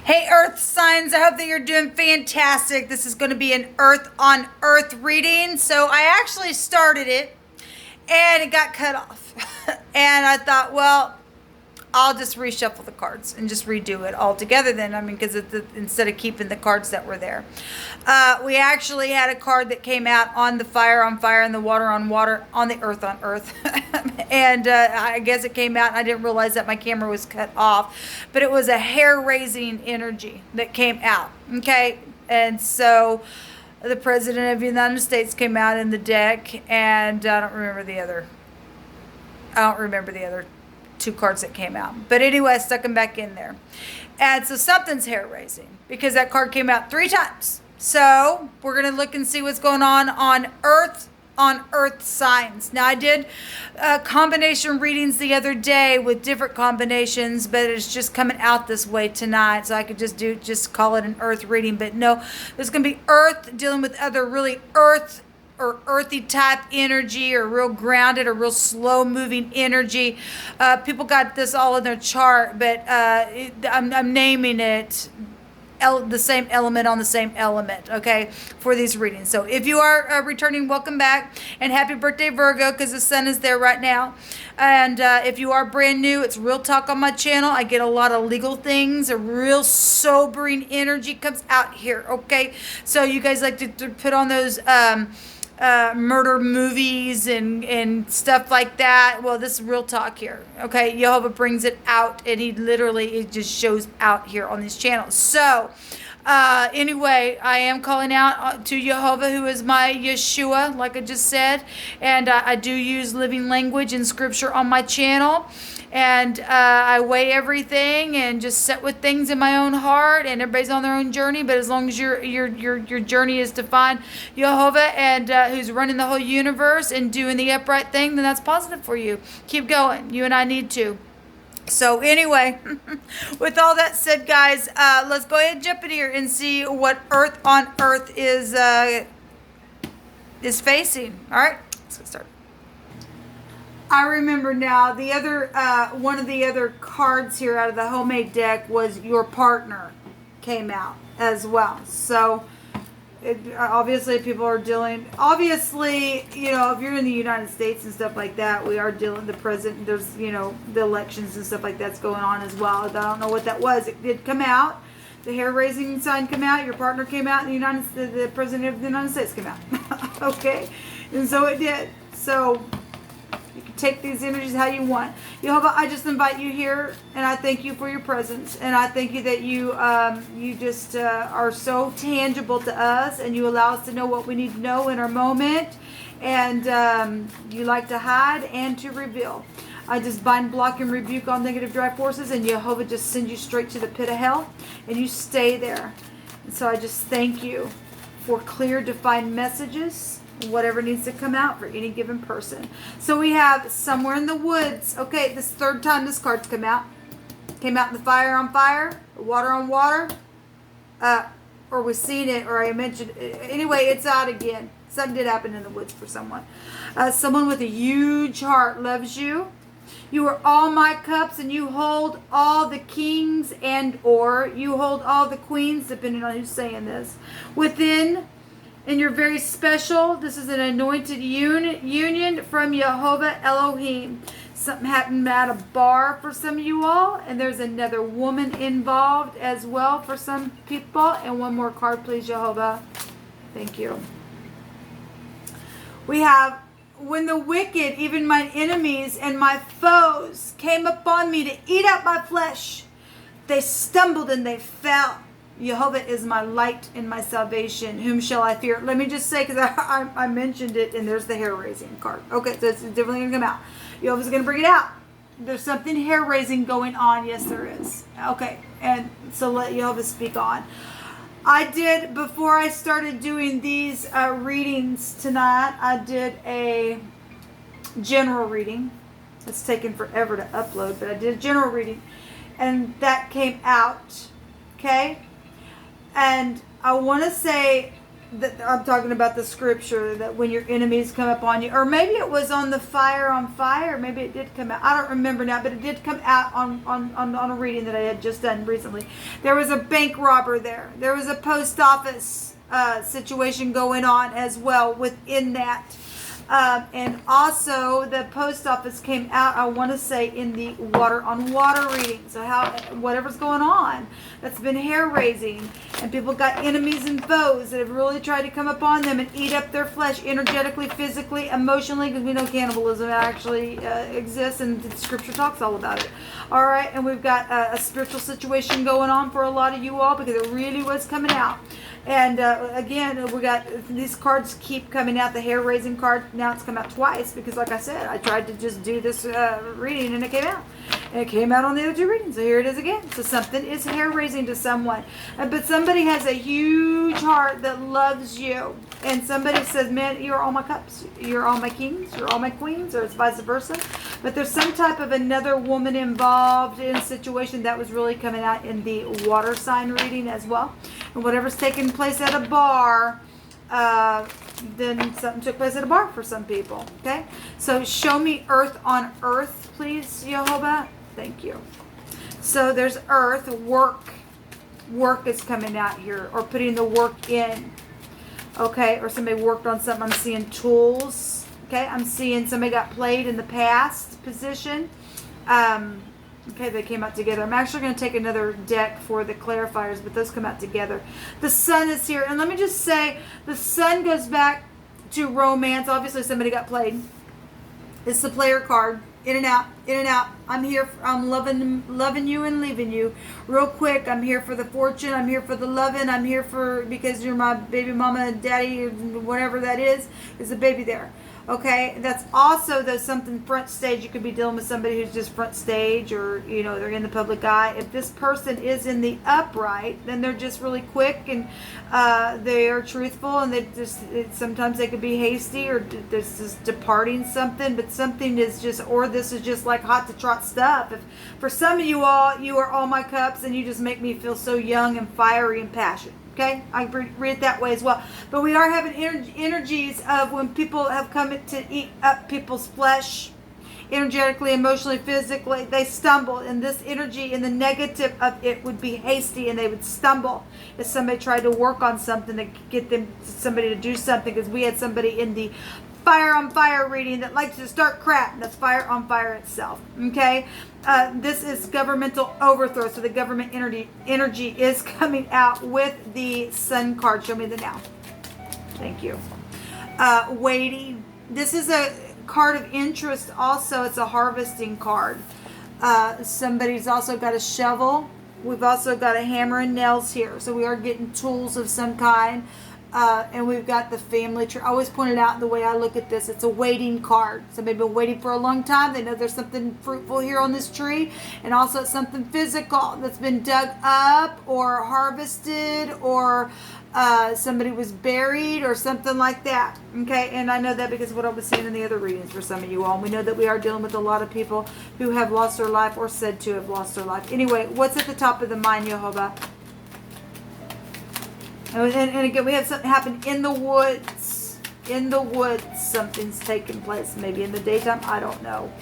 Hey, Earth signs, I hope that you're doing fantastic. This is going to be an Earth on Earth reading. So I actually started it and it got cut off. And I thought, well, I'll just reshuffle the cards and just redo it all together then. I mean, because instead of keeping the cards that were there. We actually had a card that came out on the fire on fire and the water on the earth on earth. And I guess it came out and I didn't realize that my camera was cut off. But it was a hair-raising energy that came out. Okay? And so the President of the United States came out in the deck. And I don't remember the other two cards that came out. But anyway, I stuck them back in there. And so something's hair raising because that card came out 3 times. So we're going to look and see what's going on Earth signs. Now I did combination readings the other day with different combinations, but it's just coming out this way tonight. So I could just call it an Earth reading. But no, there's going to be Earth dealing with other really Earth or earthy type energy or real grounded or real slow moving energy. People got this all in their chart, but I'm naming it the same element on the same element, okay, for these readings. So if you are returning, welcome back and happy birthday, Virgo, because the sun is there right now. And if you are brand new, it's Real Talk on my channel. I get a lot of legal things. A real sobering energy comes out here, okay? So you guys like to put on those murder movies and stuff like that. Well, this is real talk here. Okay, Jehovah brings it out, and it just shows out here on this channel. So anyway, I am calling out to Jehovah, who is my Yeshua, like I just said, and I do use living language and scripture on my channel. And I weigh everything and just set with things in my own heart, and everybody's on their own journey. But as long as your journey is to find Jehovah and who's running the whole universe and doing the upright thing, then that's positive for you. Keep going. You and I need to. So anyway, with all that said, guys, let's go ahead and jump in here and see what Earth on Earth is facing. All right, let's get started. I remember now, the other one of the other cards here out of the homemade deck was your partner came out as well. So obviously people are dealing, obviously, you know, if you're in the United States and stuff like that, we are dealing the president, there's, you know, the elections and stuff like that's going on as well. I don't know what that was. It did come out. The hair-raising sign came out. Your partner came out. And the president of the United States came out. Okay? And so it did. So you can take these energies how you want. Jehovah, I just invite you here, and I thank you for your presence, and I thank you that you just are so tangible to us, and you allow us to know what we need to know in our moment, and you like to hide and to reveal. I just bind, block, and rebuke all negative drive forces, and Jehovah just send you straight to the pit of hell, and you stay there. And so I just thank you for clear, defined messages, whatever needs to come out for any given person. So we have somewhere in the woods. Okay, this third time this card's come out. Came out in the fire on fire, water on water, or we've seen it, or I mentioned it. Anyway, it's out again. Something did happen in the woods for someone. Someone with a huge heart loves you. You are all my cups, and you hold all the kings or you hold all the queens, depending on who's saying this, within. And you're very special. This is an anointed union from Jehovah Elohim. Something happened at a bar for some of you all. And there's another woman involved as well for some people. And one more card, please, Jehovah. Thank you. We have, when the wicked, even my enemies and my foes, came upon me to eat up my flesh, they stumbled and they fell. Jehovah is my light and my salvation. Whom shall I fear? Let me just say, because I mentioned it, and there's the hair-raising card. Okay, so it's definitely going to come out. Jehovah's going to bring it out. There's something hair-raising going on. Yes, there is. Okay, and so let Jehovah speak on. I did, before I started doing these readings tonight, I did a general reading. It's taken forever to upload, but I did a general reading, and that came out. Okay? And I want to say I'm talking about the scripture that when your enemies come upon you, or maybe it was on the fire on fire. Maybe it did come out. I don't remember now, but it did come out on a reading that I had just done recently. There was a bank robber there. There was a post office situation going on as well within that. And also the post office came out, I want to say, in the water on water reading. So whatever's going on, that's been hair raising, and people got enemies and foes that have really tried to come upon them and eat up their flesh energetically, physically, emotionally, because we know cannibalism actually exists, and the scripture talks all about it. All right, and we've got a spiritual situation going on for a lot of you all, because it really was coming out. And again, we got these cards keep coming out. The hair raising card, now it's come out twice, because like I said, I tried to just do this reading and it came out. And it came out on the other two readings. So here it is again. So something is hair raising to someone. But somebody has a huge heart that loves you. And somebody says, man, you're all my cups. You're all my kings. You're all my queens. Or it's vice versa. But there's some type of another woman involved in a situation that was really coming out in the water sign reading as well. And whatever's taking place at a bar, then something took place at a bar for some people. Okay? So show me earth on earth, please, Jehovah. Thank you. So there's earth, work. Work is coming out here, or putting the work in. Okay, or somebody worked on something. I'm seeing tools. Okay, I'm seeing somebody got played in the past position. Okay, they came out together. I'm actually going to take another deck for the clarifiers, but those come out together. The sun is here. And let me just say, the sun goes back to romance. Obviously, somebody got played. It's the player card. In and out, in and out. I'm here. I'm loving you and leaving you. Real quick, I'm here for the fortune. I'm here for the loving. I'm here for, because you're my baby mama and daddy, or whatever that is a baby there. Okay, that's also, though, something front stage. You could be dealing with somebody who's just front stage, or, you know, they're in the public eye. If this person is in the upright, then they're just really quick, and they are truthful, and they just, sometimes they could be hasty, or this is departing something, but something is just, or this is just like hot to trot stuff. If, for some of you all, you are all my cups, and you just make me feel so young and fiery and passionate. Okay, I read it that way as well. But we are having energies of when people have come to eat up people's flesh, energetically, emotionally, physically, they stumble. And this energy in the negative of it would be hasty, and they would stumble if somebody tried to work on something to get somebody to do something. Because we had somebody in the fire on fire reading that likes to start crap. That's fire on fire itself. Okay, this is governmental overthrow. So the government energy is coming out with the sun card. Show me the now. Thank you. Waiting. This is a card of interest. Also, it's a harvesting card. Somebody's also got a shovel. We've also got a hammer and nails here. So we are getting tools of some kind. And we've got the family tree. I always point it out the way I look at this. It's a waiting card. Somebody's been waiting for a long time. They know there's something fruitful here on this tree. And also it's something physical that's been dug up or harvested, or somebody was buried or something like that. Okay, and I know that because of what I was seeing in the other readings for some of you all. And we know that we are dealing with a lot of people who have lost their life or said to have lost their life. Anyway, what's at the top of the mind, Jehovah? And again, we have something happen in the woods. In the woods, something's taking place. Maybe in the daytime, I don't know.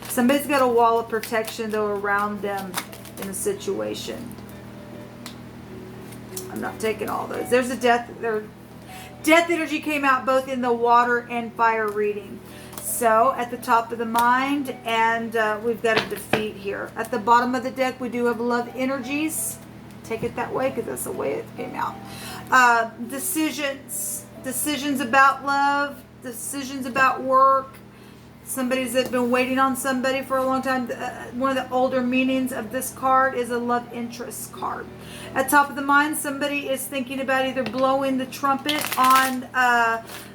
Somebody's got a wall of protection, though, around them in a situation. I'm not taking all those. There's a death. Death energy came out both in the water and fire reading. So at the top of the mind, and we've got a defeat here. At the bottom of the deck, we do have love energies. Take it that way, because that's the way it came out. Decisions about love, decisions about work. Somebody's that been waiting on somebody for a long time. One of the older meanings of this card is a love interest card. At top of the mind, somebody is thinking about either blowing the trumpet on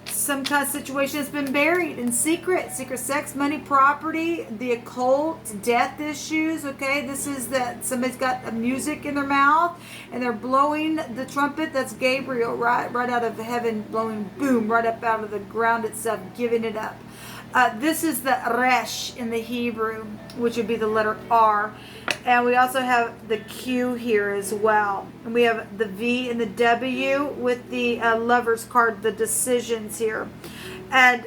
some kind of situation that's been buried in secret sex, money, property, the occult, death issues. Okay, this is that somebody's got music in their mouth and they're blowing the trumpet. That's Gabriel, right out of heaven, blowing boom right up out of the ground itself, giving it up. This is the resh in the Hebrew, which would be the letter R. And we also have the Q here as well. And we have the V and the W with the Lover's card, the decisions here. And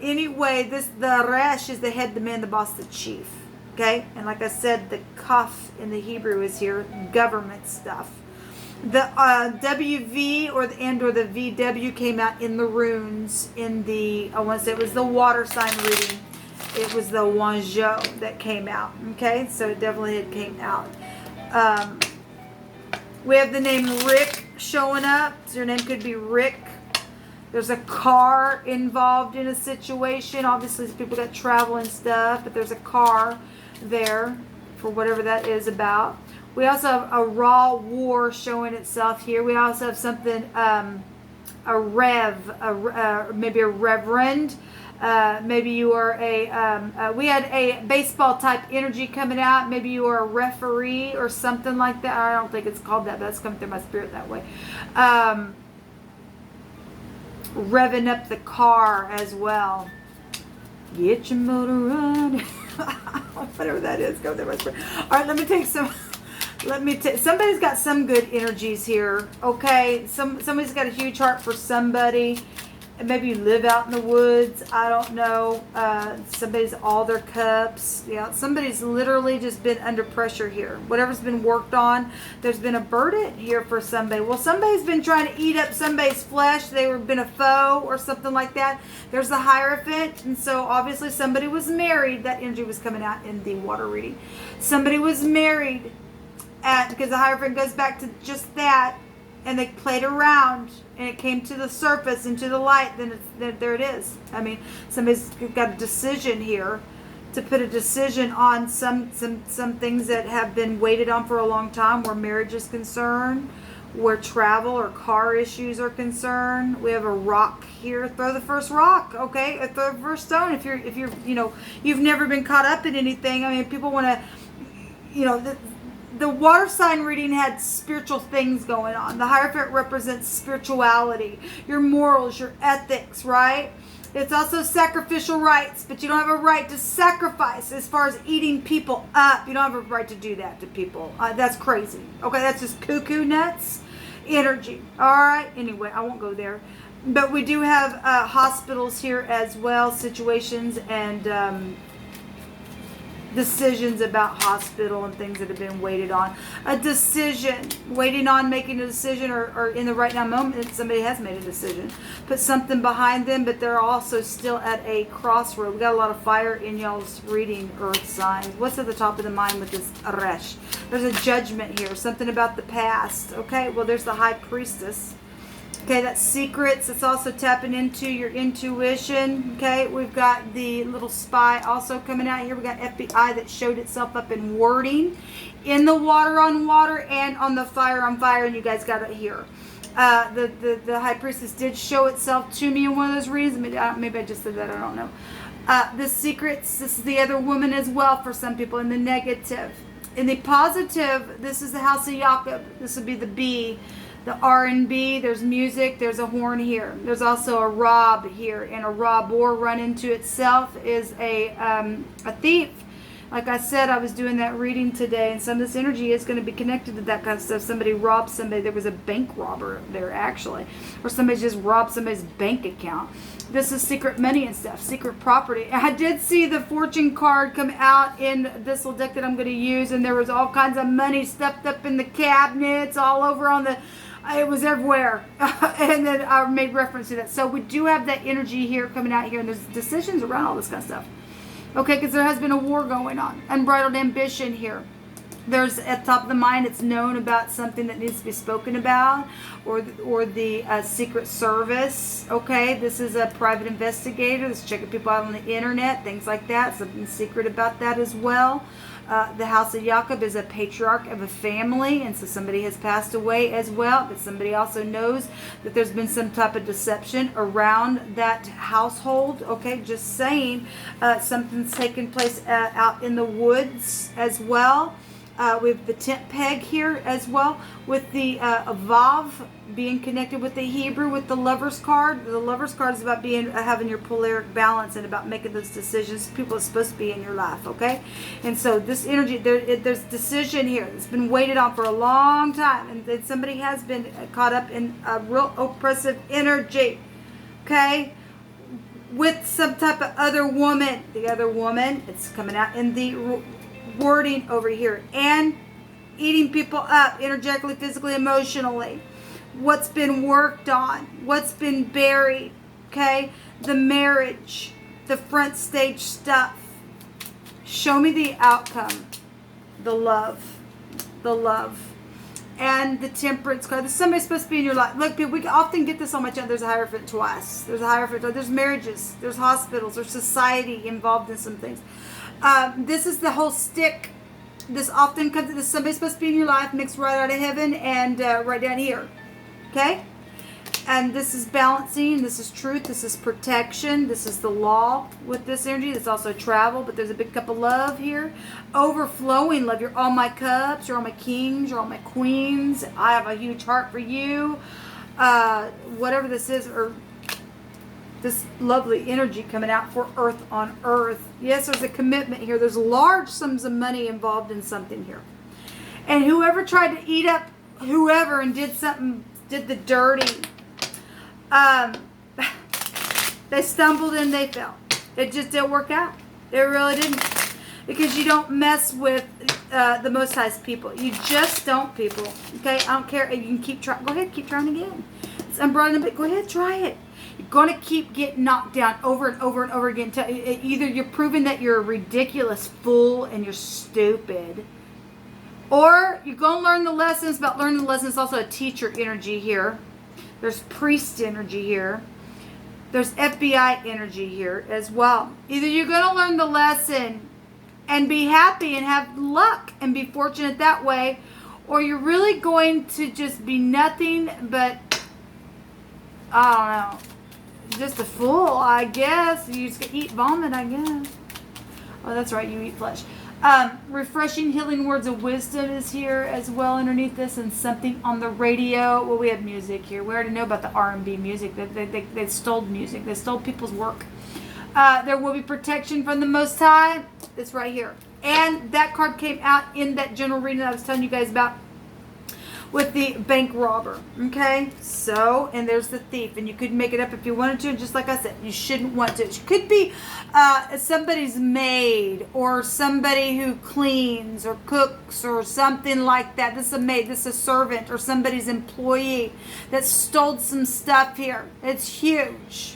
anyway, the resh is the head, the man, the boss, the chief. Okay? And like I said, the kaf in the Hebrew is here, government stuff. The WV or the VW came out in the runes in the, I want to say it was the water sign reading. It was the Wanzhou that came out. Okay, so it definitely came out. We have the name Rick showing up. So your name could be Rick. There's a car involved in a situation. Obviously, people got travel and stuff, but there's a car there for whatever that is about. We also have a raw war showing itself here. We also have something, a rev, maybe a reverend. Maybe you are we had a baseball type energy coming out. Maybe you are a referee or something like that. I don't think it's called that, but that's coming through my spirit that way. Revving up the car as well. Get your motor running. Whatever that is, go through my spirit. All right, let me take some. Somebody's got some good energies here, okay? Somebody's got a huge heart for somebody. And maybe you live out in the woods. I don't know. Somebody's all their cups. Yeah, somebody's literally just been under pressure here. Whatever's been worked on, there's been a burden here for somebody. Well, somebody's been trying to eat up somebody's flesh. They've been a foe or something like that. There's the Hierophant. And so obviously somebody was married. That energy was coming out in the water reading. Somebody was married. Because the Hierophant goes back to just that, and they played around, and it came to the surface and to the light, then there it is. I mean, somebody's got a decision here to put a decision on some things that have been waited on for a long time, where marriage is concerned, where travel or car issues are concerned. We have a rock here. Throw the first rock, okay? Throw the first stone if you're you've never been caught up in anything. I mean, people want to, the water sign reading had spiritual things going on. The Hierophant represents spirituality, your morals, your ethics, right? It's also sacrificial rights, but you don't have a right to sacrifice as far as eating people up. You don't have a right to do that to people. That's crazy. Okay, that's just cuckoo nuts energy. All right, anyway, I won't go there. But we do have hospitals here as well, situations and decisions about hospital and things that have been waited on. A decision, waiting on making a decision, or in the right now moment, somebody has made a decision. Put something behind them, but they're also still at a crossroad. We got a lot of fire in y'all's reading, earth signs. What's at the top of the mind with this Aresh? There's a judgment here, something about the past. Okay, well, there's the High Priestess. Okay, that's secrets. It's also tapping into your intuition. Okay, we've got the little spy also coming out here. We got FBI that showed itself up in wording, in the water on water, and on the fire on fire. And you guys got it here. The High Priestess did show itself to me in one of those reads. Maybe I just said that. I don't know. The secrets. This is the other woman as well for some people in the negative. In the positive, this is the House of Jacob. This would be the B. The R&B, there's music, there's a horn here. There's also a rob here, and a rob or run into itself is a thief. Like I said, I was doing that reading today, and some of this energy is going to be connected to that kind of stuff. Somebody robbed somebody. There was a bank robber there, actually. Or somebody just robbed somebody's bank account. This is secret money and stuff, secret property. I did see the fortune card come out in this little deck that I'm going to use, and there was all kinds of money stuffed up in the cabinets, all over on the... It was everywhere. And then I made reference to that. So we do have that energy here coming out here, and there's decisions around all this kind of stuff. Okay, because there has been a war going on. Unbridled ambition here. There's at the top of the mind, it's known about something that needs to be spoken about, or the Secret Service. Okay, this is a private investigator that's checking people out on the internet, things like that. Something secret about that as well. The House of Jacob is a patriarch of a family, and so somebody has passed away as well, but somebody also knows that there's been some type of deception around that household. Okay, just saying, something's taking place out in the woods as well. We have the tent peg here as well, with the Vav being connected with the Hebrew, with the Lover's card. The Lover's card is about having your polaric balance and about making those decisions. People are supposed to be in your life, okay? And so this energy, there's decision here. It's been waited on for a long time, and somebody has been caught up in a real oppressive energy, okay? With some type of other woman. The other woman, it's coming out in the wording over here, and eating people up energetically, physically, emotionally. What's been worked on, what's been buried, okay? The marriage, the front stage stuff. Show me the outcome, the love, and the temperance card. There's somebody supposed to be in your life. Look, we often get this on my channel. There's a Hierophant twice. There's a Hierophant. There's marriages. There's hospitals. There's society involved in some things. This is the whole stick. This often comes. This somebody's supposed to be in your life, mixed right out of heaven and right down here. Okay? And this is balancing. This is truth. This is protection. This is the law with this energy. There's also travel, but there's a big cup of love here. Overflowing love. You're all my cups. You're all my kings. You're all my queens. I have a huge heart for you. Whatever this is, or this lovely energy coming out for earth on earth. Yes, there's a commitment here. There's large sums of money involved in something here. And whoever tried to eat up whoever and did the dirty, they stumbled and they fell. It just didn't work out. It really didn't. Because you don't mess with the Most High's people. You just don't, people. Okay? I don't care. You can keep trying. Go ahead, keep trying again. I'm brought in a bit. Go ahead, try it. You're going to keep getting knocked down over and over and over again. Either you're proving that you're a ridiculous fool and you're stupid, or you're going to learn the lessons. About learning the lessons, also a teacher energy here. There's priest energy here. There's FBI energy here as well. Either you're going to learn the lesson and be happy and have luck and be fortunate that way, or you're really going to just be nothing but, I don't know, just a fool, I guess. You just eat vomit, I guess. Oh, that's right, you eat flesh. Refreshing, healing words of wisdom is here as well underneath this, and something on the radio. Well, we have music here. We already know about the R&B music. They stole music. They stole people's work. There will be protection from the Most High. It's right here. And that card came out in that general reading that I was telling you guys about with the bank robber. Okay? So, and there's the thief. And you could make it up if you wanted to. And just like I said, you shouldn't want to. It could be somebody's maid or somebody who cleans or cooks or something like that. This is a maid. This is a servant or somebody's employee that stole some stuff here. It's huge.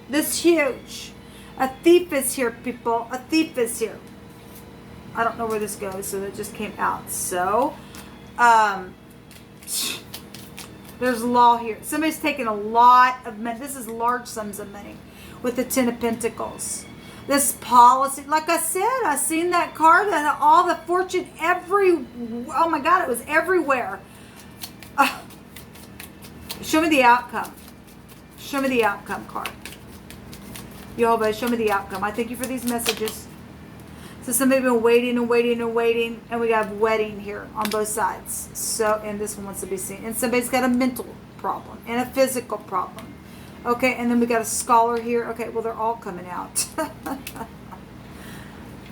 This huge. A thief is here, people. A thief is here. I don't know where this goes, so that just came out. So, there's law here. Somebody's taking a lot of money. This is large sums of money with the Ten of Pentacles. This policy, like I said, I seen that card and all the fortune oh my God, it was everywhere. Show me the outcome. Show me the outcome card. Jehovah, show me the outcome. I thank you for these messages. So somebody's been waiting and waiting and waiting, and we got wedding here on both sides. So, and this one wants to be seen. And somebody's got a mental problem and a physical problem. Okay, and then we got a scholar here. Okay, well, they're all coming out.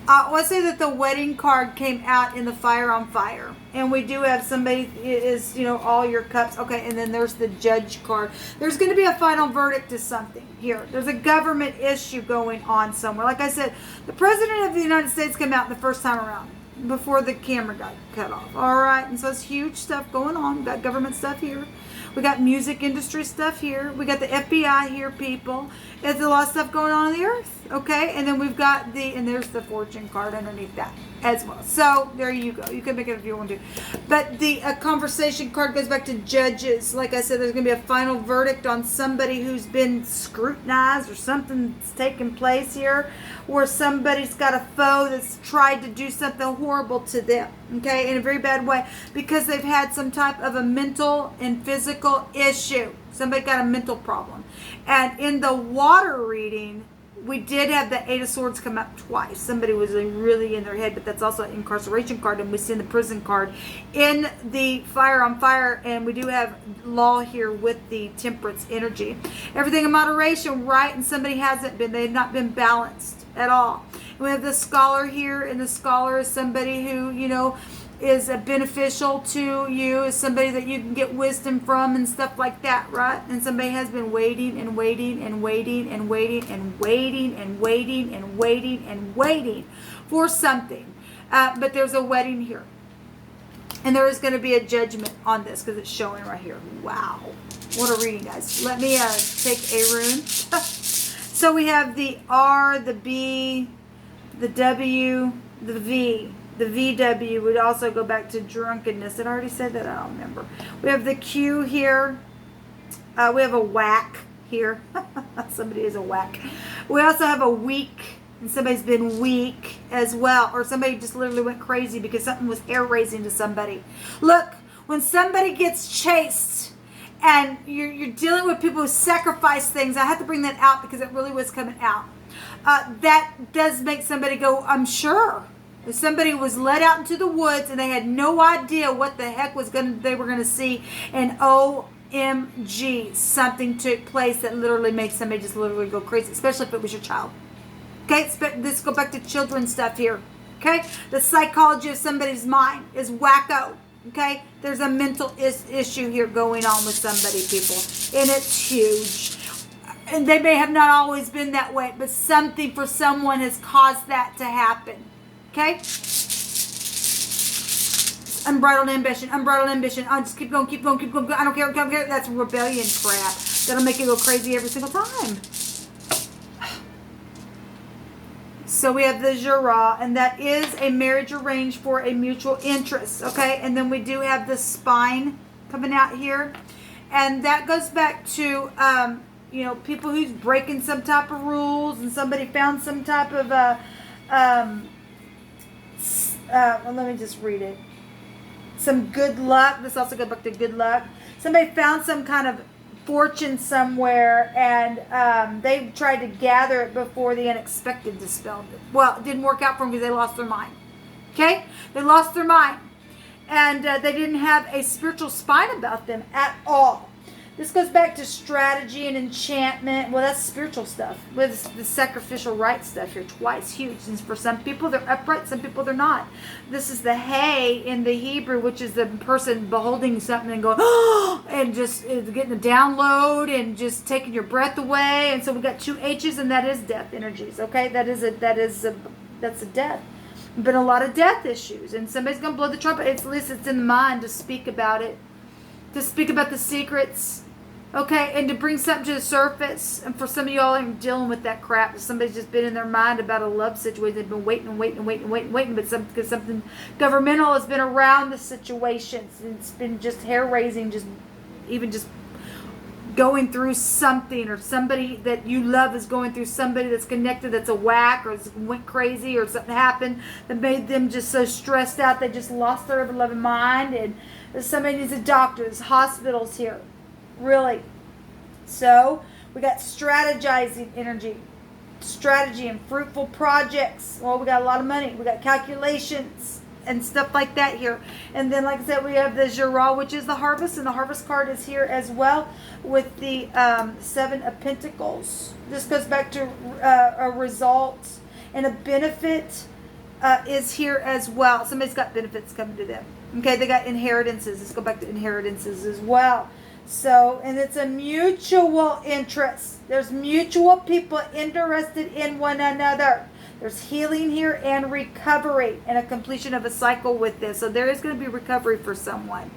I want to say that the wedding card came out in the fire on fire. And we do have somebody, it is, all your cups. Okay, and then there's the judge card. There's going to be a final verdict to something here. There's a government issue going on somewhere. Like I said, the President of the United States came out the first time around before the camera got cut off. All right, and so it's huge stuff going on. We got government stuff here. We got music industry stuff here. We got the FBI here, people. There's a lot of stuff going on the earth. Okay, and then we've got and there's the fortune card underneath that as well. So there you go. You can make it if you want to. But the conversation card goes back to judges. Like I said, there's going to be a final verdict on somebody who's been scrutinized or something's taken place here, or somebody's got a foe that's tried to do something horrible to them. Okay, in a very bad way because they've had some type of a mental and physical issue. Somebody got a mental problem. And in the water reading, we did have the Eight of Swords come up twice. Somebody was really in their head, but that's also an incarceration card, and we see the prison card in the Fire on Fire, and we do have Law here with the Temperance energy. Everything in moderation, right? And somebody hasn't been. They've not been balanced at all. And we have the Scholar here, and the Scholar is somebody who, you know, is beneficial to you, is somebody that you can get wisdom from and stuff like that, right? And somebody has been waiting and waiting and waiting and waiting and waiting and waiting and waiting and waiting for something. But there's a wedding here. And there is going to be a judgment on this because it's showing right here. Wow. What a reading, guys. Let me take a rune. So we have the R, the B, the W, the V. The VW would also go back to drunkenness. Did I already say that? I don't remember. We have the Q here. We have a whack here. Somebody is a whack. We also have a weak, and somebody's been weak as well. Or somebody just literally went crazy because something was hair raising to somebody. Look, when somebody gets chased and you're dealing with people who sacrifice things, I have to bring that out because it really was coming out. That does make somebody go, I'm sure. If somebody was led out into the woods and they had no idea what the heck they were gonna see, and OMG, something took place that literally made somebody just literally go crazy, especially if it was your child. Okay, let's go back to children's stuff here. Okay, the psychology of somebody's mind is wacko. Okay, there's a mental issue here going on with somebody, people, and it's huge. And they may have not always been that way, but something for someone has caused that to happen. Okay? Unbridled ambition, unbridled ambition. I'll just keep going, keep going, keep going. I don't care, I don't care. That's rebellion crap. That'll make you go crazy every single time. So we have the Jura, and that is a marriage arranged for a mutual interest. Okay? And then we do have the Spine coming out here. And that goes back to, you know, people who's breaking some type of rules, and somebody found some type of, well, let me just read it. Some good luck. This also goes back to good luck. Somebody found some kind of fortune somewhere, and they tried to gather it before the unexpected dispelled it. Well, it didn't work out for them because they lost their mind. Okay? They lost their mind. And they didn't have a spiritual spine about them at all. This goes back to strategy and enchantment. Well, that's spiritual stuff. With the sacrificial right stuff here twice. Huge. And for some people, they're upright. Some people, they're not. This is the hay in the Hebrew, which is the person beholding something and going, oh, and just getting a download and just taking your breath away. And so we got two H's, and that is death energies. Okay? That's a death. Been a lot of death issues. And somebody's going to blow the trumpet. At least it's in the mind to speak about it. To speak about the secrets. Okay, and to bring something to the surface. And for some of y'all ain't dealing with that crap. Somebody's just been in their mind about a love situation. They've been waiting and waiting and waiting and waiting and waiting. But because something governmental has been around the situation. It's been just hair-raising, just going through something. Or somebody that you love is going through somebody that's connected that's a whack. Or went crazy. Or something happened that made them just so stressed out. They just lost their ever-loving mind. And somebody needs a doctor. There's hospitals here. Really. So we got strategizing energy, strategy and fruitful projects. Well, we got a lot of money. We got calculations and stuff like that here. And then, like I said, we have the Jura, which is the harvest, and the harvest card is here as well with the Seven of Pentacles. This goes back to a result, and a benefit is here as well. Somebody's got benefits coming to them. Okay, they got inheritances. Let's go back to inheritances as well. So, and it's a mutual interest. There's mutual people interested in one another. There's healing here and recovery and a completion of a cycle with this. So there is going to be recovery for someone.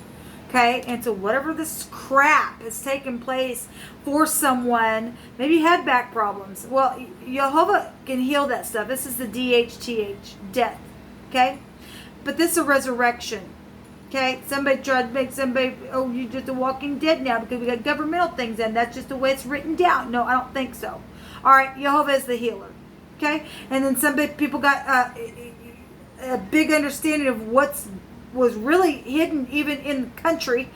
Okay, and so whatever this crap is taking place for someone, maybe you had back problems. Well, Jehovah can heal that stuff. This is the DHTH, death. Okay, but this is a resurrection. Okay, somebody tried to make somebody, oh, you're just a walking dead now because we got governmental things and that's just the way it's written down. No, I don't think so. All right, Jehovah is the healer. Okay, and then people got a big understanding of what was really hidden even in the country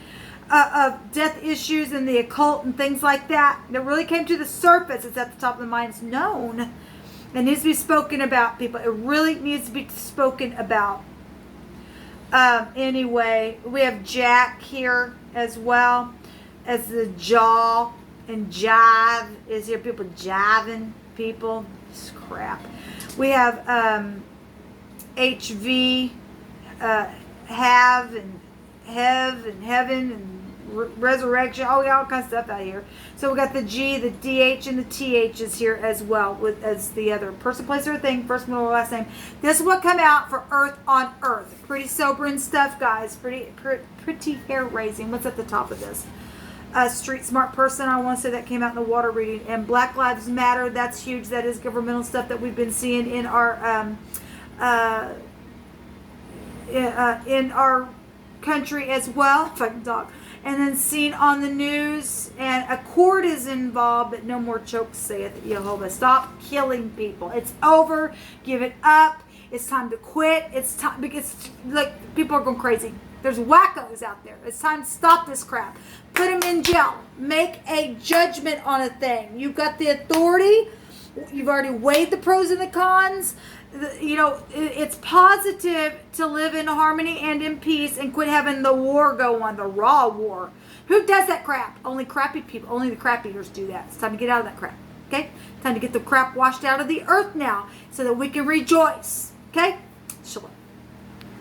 of death issues and the occult and things like that. That really came to the surface. It's at the top of the mind. It's known, It needs to be spoken about, people. It really needs to be spoken about. Anyway, we have Jack here as well as the jaw, and jive is here. People jiving people. It's crap. We have HV, have and hev and heaven and resurrection. Oh, yeah, all kinds of stuff out here. So we got the G, the DH, and the THs here as well, with as the other person, place, or thing, first, middle, last name. This is what come out for Earth on Earth. Pretty sobering stuff, guys. Pretty hair raising. What's at the top of this? Street smart person. I want to say that came out in the water reading. And Black Lives Matter. That's huge. That is governmental stuff that we've been seeing in our country as well. If I can talk. And then seen on the news, and a court is involved, but no more chokes, saith Jehovah. Stop killing people. It's over. Give it up. It's time to quit. It's time, because like people are going crazy. There's wackos out there. It's time to stop this crap. Put them in jail. Make a judgment on a thing. You've got the authority. You've already weighed the pros and the cons. You know, it's positive to live in harmony and in peace and quit having the war go on, the raw war. Who does that crap? Only crappy people. Only the crap eaters do that. It's time to get out of that crap. Okay? Time to get the crap washed out of the earth now so that we can rejoice. Okay?